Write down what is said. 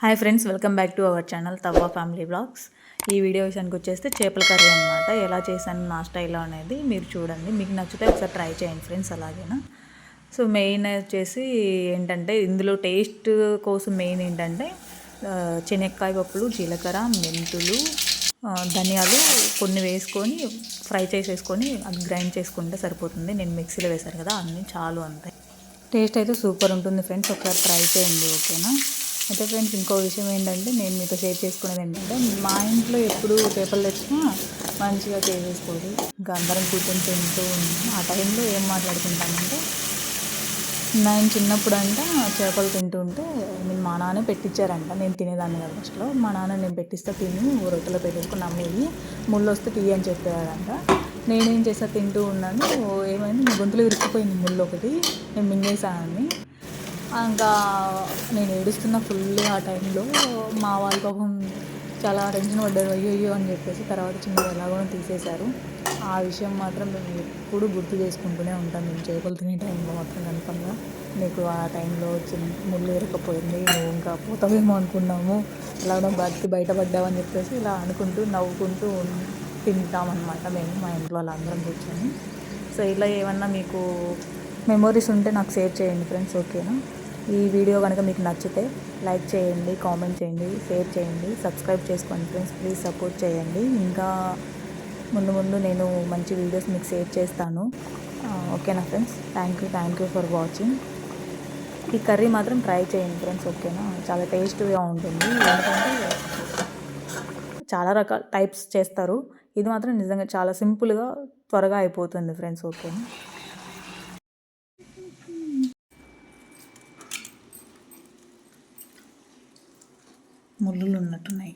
Hi friends, welcome back to our channel తవ్వ family blogs. ఈ video విషయానికి వచ్చేస్తే చేపల కర్రీ అనమాట. ఎలా చేశాను నా స్టైల్లో అనేది మీరు చూడండి. మీకు నచ్చితే ఒకసారి ట్రై చేయండి ఫ్రెండ్స్. అలాగేనా. సో మెయిన్ వచ్చేసి ఏంటంటే ఇందులో టేస్ట్ కోసం మెయిన్ ఏంటంటే శనక్కాయ పప్పులు, జీలకర్ర, మెంతులు, ధనియాలు కొన్ని వేసుకొని ఫ్రై చేసేసుకొని అది గ్రైండ్ చేసుకుంటే సరిపోతుంది. నేను మిక్సీలో వేశాను కదా, అన్నీ చాలు అంతే. టేస్ట్ అయితే సూపర్ ఉంటుంది ఫ్రెండ్స్. ఒకసారి ట్రై చేయండి, ఓకేనా. అయితే ఫ్రెండ్స్, ఇంకో విషయం ఏంటంటే నేను మీతో షేర్ చేసుకునేది ఏంటంటే మా ఇంట్లో ఎప్పుడు చేపలు తెచ్చినా మంచిగా చేసేసుకోదు. ఇంకా అందరం కూర్చొని తింటూ ఉంటాం. ఆ టైంలో ఏం మాట్లాడుకుంటామంటే, నేను చిన్నప్పుడు అంట చేపలు తింటూ ఉంటే మా నాన్న పెట్టించారంట. నేను తినేదాన్ని కదా ఫస్ట్లో. మా నాన్న నేను పెట్టిస్తే తిని రొట్టెలో పెట్టేసుకుని నమ్మేది, ముళ్ళు వస్తే తీయ అని చెప్పేవాడంట. నేనేం చేసా, తింటూ ఉన్నాను, ఏమైంది నా గొంతులో ఇరుక్కుపోయింది ముళ్ళు ఒకటి. నేను మింగేసానని. ఇంకా నేను ఏడుస్తున్న ఫుల్గా ఆ టైంలో. మా వాళ్ళ పాపం చాలా టెన్షన్ పడ్డారు, అయ్యో అయ్యో అని చెప్పేసి. తర్వాత చిన్నగా ఎలాగో తీసేశారు. ఆ విషయం మాత్రం మేము ఎప్పుడు గుర్తు చేసుకుంటూనే ఉంటాం. మేము చేపలు తినే టైంలో మాత్రం కనుక నీకు ఆ టైంలో ముళ్ళు ఎరకపోయింది, నువ్వు ఇంకా పోతావేమో అనుకున్నాము, ఎలాగో బయటపడ్డామని చెప్పేసి ఇలా అనుకుంటూ నవ్వుకుంటూ తింటామన్నమాట మేము మా ఇంట్లో వాళ్ళందరం కూర్చొని. సో ఇలా ఏమన్నా మీకు మెమోరీస్ ఉంటే నాకు షేర్ చేయండి ఫ్రెండ్స్, ఓకేనా. ఈ వీడియో కనుక మీకు నచ్చితే లైక్ చేయండి, కామెంట్ చేయండి, షేర్ చేయండి, సబ్స్క్రైబ్ చేసుకోండి ఫ్రెండ్స్. ప్లీజ్ సపోర్ట్ చేయండి. ఇంకా ముందు నేను మంచి వీడియోస్ మీకు షేర్ చేస్తాను, ఓకేనా friends. Thank you for watching. ఈ కర్రీ మాత్రం ట్రై చేయండి ఫ్రెండ్స్, ఓకేనా. చాలా టేస్ట్గా ఉంటుంది. ఎందుకంటే చాలా రకాల టైప్స్ చేస్తారు, ఇది మాత్రం నిజంగా చాలా సింపుల్గా త్వరగా అయిపోతుంది ఫ్రెండ్స్, ఓకేనా. ముళ్ళులు ఉన్నట్టున్నాయి.